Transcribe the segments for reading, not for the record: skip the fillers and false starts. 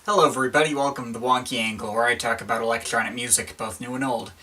Hello everybody, welcome to the Wonky Angle, where I talk about electronic music, both new and old.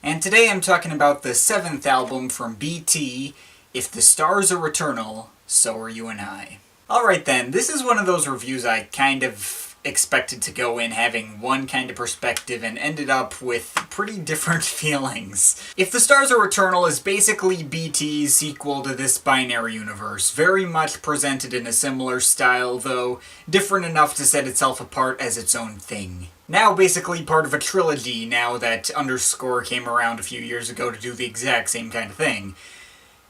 And today I'm talking about the 7th album from BT, If the Stars Are Eternal, So Are You and I. Alright then, this is one of those reviews I kind of expected to go in having one kind of perspective and ended up with pretty different feelings. If the Stars Are Eternal is basically BT's sequel to this binary universe, very much presented in a similar style, though different enough to set itself apart as its own thing. Now basically part of a trilogy now that Underscore came around a few years ago to do the exact same kind of thing.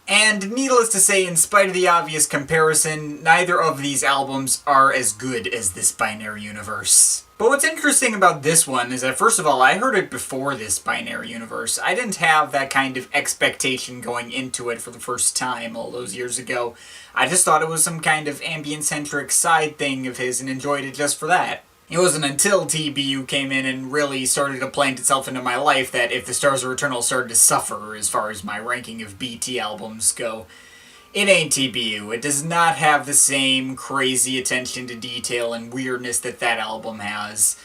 And needless to say, in spite of the obvious comparison, neither of these albums are as good as this binary universe. But what's interesting about this one is that, first of all, I heard it before this binary universe. I didn't have that kind of expectation going into it for the first time all those years ago. I just thought it was some kind of ambient-centric side thing of his and enjoyed it just for that. It wasn't until TBU came in and really started to plant itself into my life that If the Stars Are Eternal started to suffer as far as my ranking of BT albums go. It ain't TBU. It does not have the same crazy attention to detail and weirdness that that album has.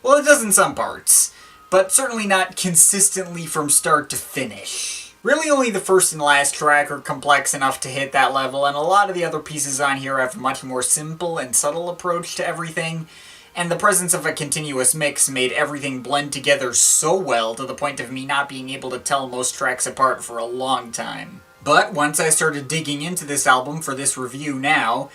Well, it does in some parts, but certainly not consistently from start to finish. Really only the first and last track are complex enough to hit that level, and a lot of the other pieces on here have a much more simple and subtle approach to everything. And the presence of a continuous mix made everything blend together so well to the point of me not being able to tell most tracks apart for a long time. But once I started digging into this album for this review now,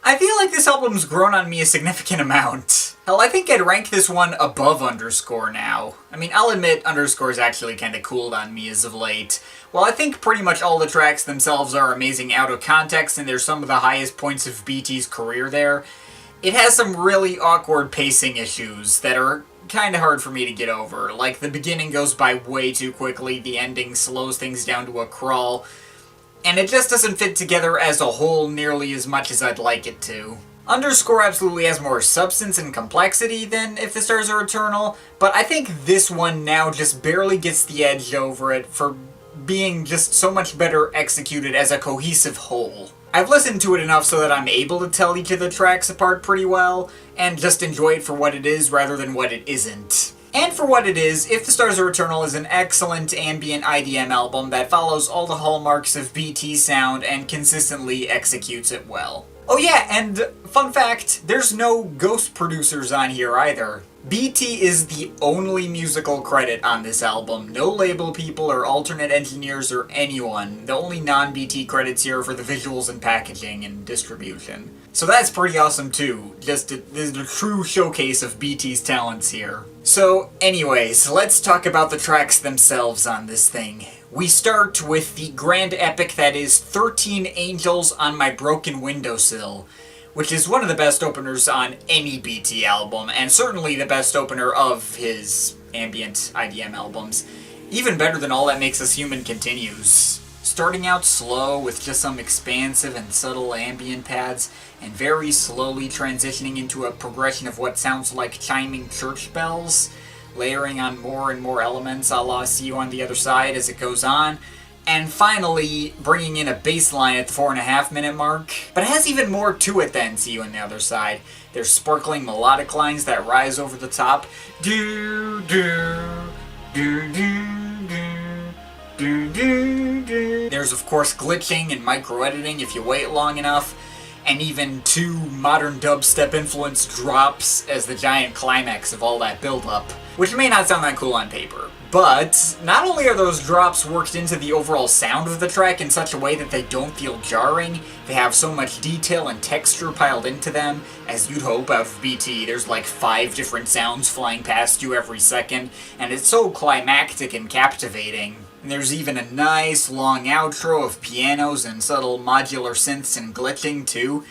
I feel like this album's grown on me a significant amount. Hell, I think I'd rank this one above Underscore now. I mean, I'll admit Underscore's actually kinda cooled on me as of late. While I think pretty much all the tracks themselves are amazing out of context and they're some of the highest points of BT's career there, it has some really awkward pacing issues that are kinda hard for me to get over. Like, the beginning goes by way too quickly, the ending slows things down to a crawl, and it just doesn't fit together as a whole nearly as much as I'd like it to. Underscore absolutely has more substance and complexity than If the Stars Are Eternal, but I think this one now just barely gets the edge over it for being just so much better executed as a cohesive whole. I've listened to it enough so that I'm able to tell each of the tracks apart pretty well, and just enjoy it for what it is rather than what it isn't. And for what it is, If the Stars Are Eternal is an excellent ambient IDM album that follows all the hallmarks of BT sound and consistently executes it well. Oh yeah, and fun fact, there's no ghost producers on here either. BT is the only musical credit on this album. No label people or alternate engineers or anyone. The only non-BT credits here are for the visuals and packaging and distribution. So that's pretty awesome too. Just the true showcase of BT's talents here. So anyways, let's talk about the tracks themselves on this thing. We start with the grand epic that is 13 Angels on My Broken Windowsill, which is one of the best openers on any BT album, and certainly the best opener of his ambient IDM albums. Even better than All That Makes Us Human continues. Starting out slow with just some expansive and subtle ambient pads, and very slowly transitioning into a progression of what sounds like chiming church bells, layering on more and more elements a la See You on the Other Side as it goes on, and finally bringing in a bass line at the 4.5 minute mark. But it has even more to it than See You on the Other Side. There's sparkling melodic lines that rise over the top. Do do do do do do do. There's of course glitching and micro-editing if you wait long enough, and even 2 modern dubstep influenced drops as the giant climax of all that build-up, which may not sound that cool on paper. But not only are those drops worked into the overall sound of the track in such a way that they don't feel jarring, they have so much detail and texture piled into them, as you'd hope out of BT. There's like 5 different sounds flying past you every second, and it's so climactic and captivating. And there's even a nice long outro of pianos and subtle modular synths and glitching too,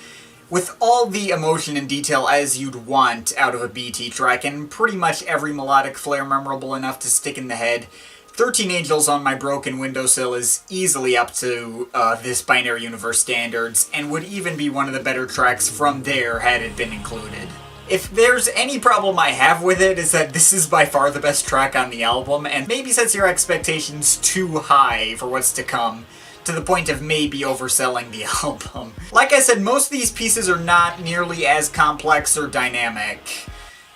with all the emotion and detail as you'd want out of a BT track, and pretty much every melodic flair memorable enough to stick in the head. 13 Angels on My Broken Windowsill is easily up to this binary universe standards, and would even be one of the better tracks from there had it been included. If there's any problem I have with it, is that this is by far the best track on the album, and maybe sets your expectations too high for what's to come, to the point of maybe overselling the album. Like I said, most of these pieces are not nearly as complex or dynamic.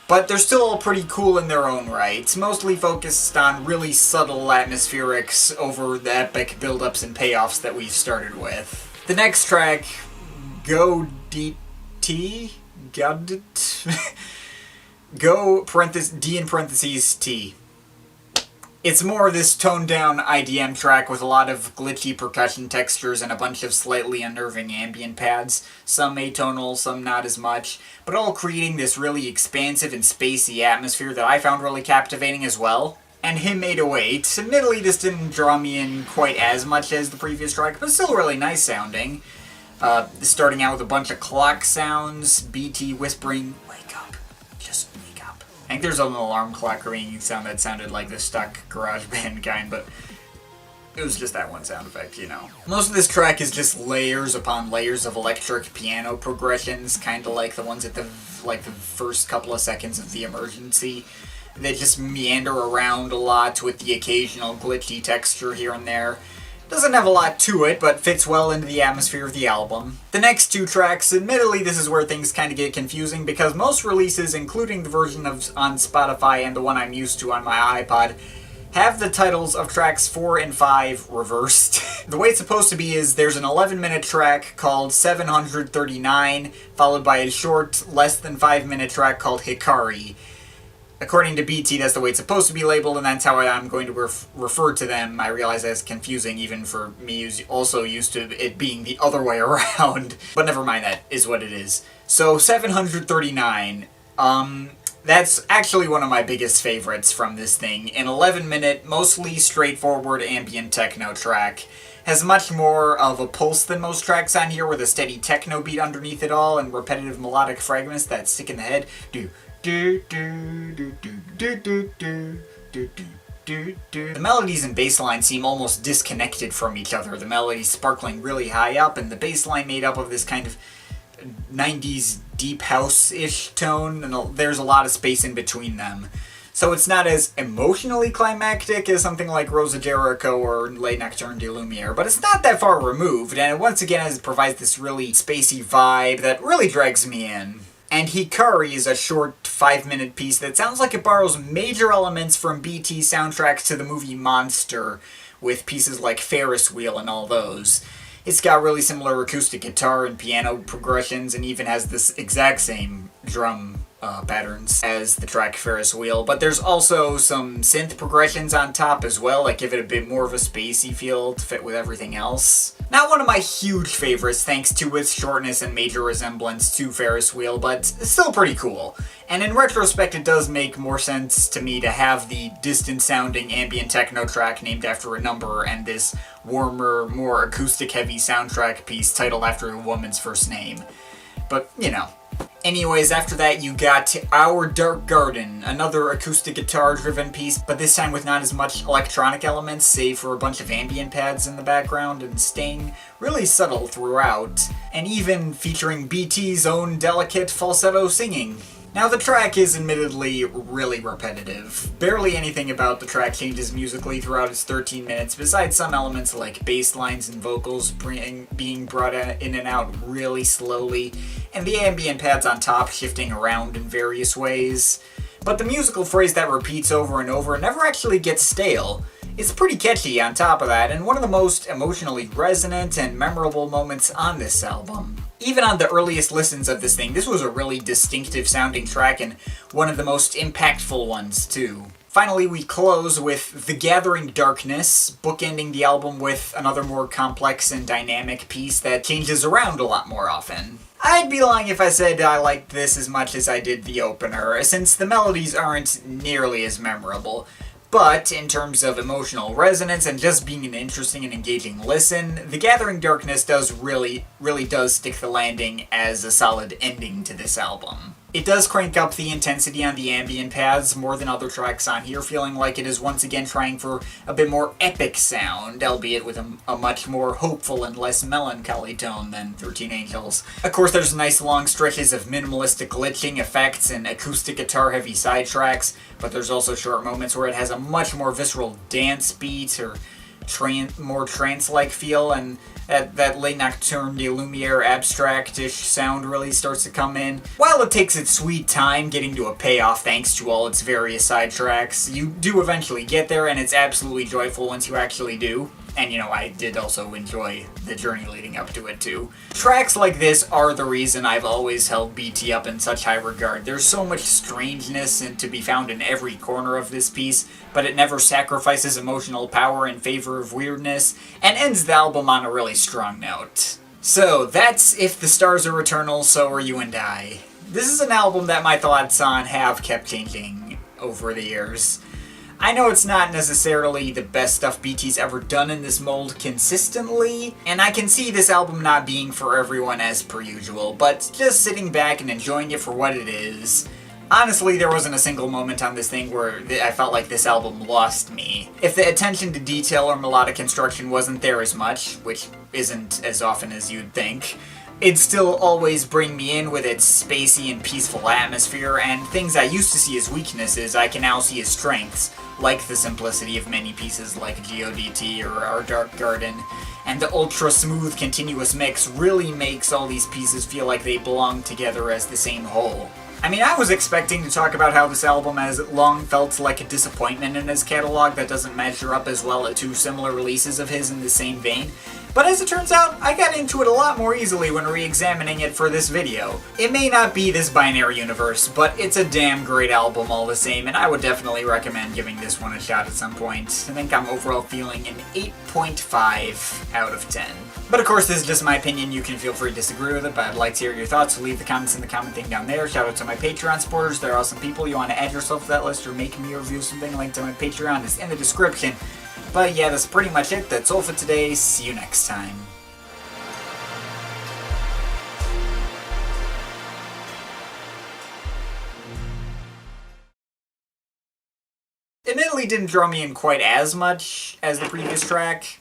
But they're still all pretty cool in their own right, mostly focused on really subtle atmospherics over the epic build-ups and payoffs that we've started with. The next track, Go DT? Go D in parentheses T. It's more this toned-down IDM track with a lot of glitchy percussion textures and a bunch of slightly unnerving ambient pads, some atonal, some not as much, but all creating this really expansive and spacey atmosphere that I found really captivating as well. And Him 808, admittedly this didn't draw me in quite as much as the previous track, but still really nice sounding. Starting out with a bunch of clock sounds, BT whispering, "Wake up, just wake up." I think there's an alarm clock ringing sound that sounded like the stock GarageBand kind, but it was just that one sound effect, you know. Most of this track is just layers upon layers of electric piano progressions, kind of like the ones at the first couple of seconds of the emergency. They just meander around a lot with the occasional glitchy texture here and there. Doesn't have a lot to it, but fits well into the atmosphere of the album. The next two tracks, admittedly this is where things kind of get confusing, because most releases, including the version on Spotify and the one I'm used to on my iPod, have the titles of tracks 4 and 5 reversed. The way it's supposed to be is there's an 11-minute track called 739, followed by a short, less than 5-minute track called Hikari. According to BT, that's the way it's supposed to be labeled, and that's how I'm going to refer to them. I realize that's confusing, even for me who's also used to it being the other way around. But never mind, that is what it is. So, 739, that's actually one of my biggest favorites from this thing. An 11-minute, mostly straightforward ambient techno track. Has much more of a pulse than most tracks on here, with a steady techno beat underneath it all, and repetitive melodic fragments that stick in the head. The melodies and bass line seem almost disconnected from each other. The melody sparkling really high up, and the bass line made up of this kind of 90s deep house-ish tone, and there's a lot of space in between them. So it's not as emotionally climactic as something like Rosa Jericho or Les Nocturnes de Lumière, but it's not that far removed, and once again it provides this really spacey vibe that really drags me in. And Hikari is a short 5-minute piece that sounds like it borrows major elements from BT soundtracks to the movie Monster, with pieces like Ferris Wheel and all those. It's got really similar acoustic guitar and piano progressions, and even has this exact same drum patterns as the track Ferris Wheel, but there's also some synth progressions on top as well that give it a bit more of a spacey feel to fit with everything else. Not one of my huge favorites thanks to its shortness and major resemblance to Ferris Wheel, but still pretty cool. And in retrospect it does make more sense to me to have the distant-sounding ambient techno track named after a number and this warmer, more acoustic-heavy soundtrack piece titled after a woman's first name. But, you know. Anyways, after that you got Our Dark Garden, another acoustic guitar-driven piece, but this time with not as much electronic elements, save for a bunch of ambient pads in the background and staying really subtle throughout, and even featuring BT's own delicate falsetto singing. Now the track is admittedly really repetitive. Barely anything about the track changes musically throughout its 13 minutes, besides some elements like bass lines and vocals being brought in and out really slowly, and the ambient pads on top shifting around in various ways. But the musical phrase that repeats over and over never actually gets stale. It's pretty catchy on top of that, and one of the most emotionally resonant and memorable moments on this album. Even on the earliest listens of this thing, this was a really distinctive sounding track and one of the most impactful ones too. Finally, we close with The Gathering Darkness, bookending the album with another more complex and dynamic piece that changes around a lot more often. I'd be lying if I said I liked this as much as I did the opener, since the melodies aren't nearly as memorable. But, in terms of emotional resonance and just being an interesting and engaging listen, The Gathering Darkness really does stick the landing as a solid ending to this album. It does crank up the intensity on the ambient pads more than other tracks on here, feeling like it is once again trying for a bit more epic sound, albeit with a much more hopeful and less melancholy tone than 13 Angels. Of course, there's nice long stretches of minimalistic glitching effects and acoustic guitar-heavy side tracks, but there's also short moments where it has a much more visceral dance beat or more trance-like feel, and that late Nocturne de Lumiere abstract-ish sound really starts to come in. While it takes its sweet time getting to a payoff thanks to all its various side tracks, you do eventually get there, and it's absolutely joyful once you actually do. And you know, I did also enjoy the journey leading up to it too. Tracks like this are the reason I've always held BT up in such high regard. There's so much strangeness and to be found in every corner of this piece, but it never sacrifices emotional power in favor of weirdness, and ends the album on a really strong note. So, that's If the Stars Are Eternal, So Are You and I. This is an album that my thoughts on have kept changing over the years. I know it's not necessarily the best stuff BT's ever done in this mold consistently, and I can see this album not being for everyone as per usual, but just sitting back and enjoying it for what it is. Honestly, there wasn't a single moment on this thing where I felt like this album lost me. If the attention to detail or melodic construction wasn't there as much, which isn't as often as you'd think, it'd still always bring me in with its spacey and peaceful atmosphere, and things I used to see as weaknesses I can now see as strengths, like the simplicity of many pieces like GODT or Our Dark Garden, and the ultra-smooth continuous mix really makes all these pieces feel like they belong together as the same whole. I mean, I was expecting to talk about how this album has long felt like a disappointment in his catalog that doesn't measure up as well to similar releases of his in the same vein, but as it turns out, I got into it a lot more easily when re-examining it for this video. It may not be this binary universe, but it's a damn great album all the same, and I would definitely recommend giving this one a shot at some point. I think I'm overall feeling an 8.5 out of 10. But of course, this is just my opinion. You can feel free to disagree with it, but I'd like to hear your thoughts, so leave the comments in the comment thing down there. Shout out to my Patreon supporters. They're awesome people. You want to add yourself to that list or make me a review of something, link to my Patreon is in the description. But yeah, that's pretty much it. That's all for today. See you next time. Admittedly, didn't draw me in quite as much as the previous track.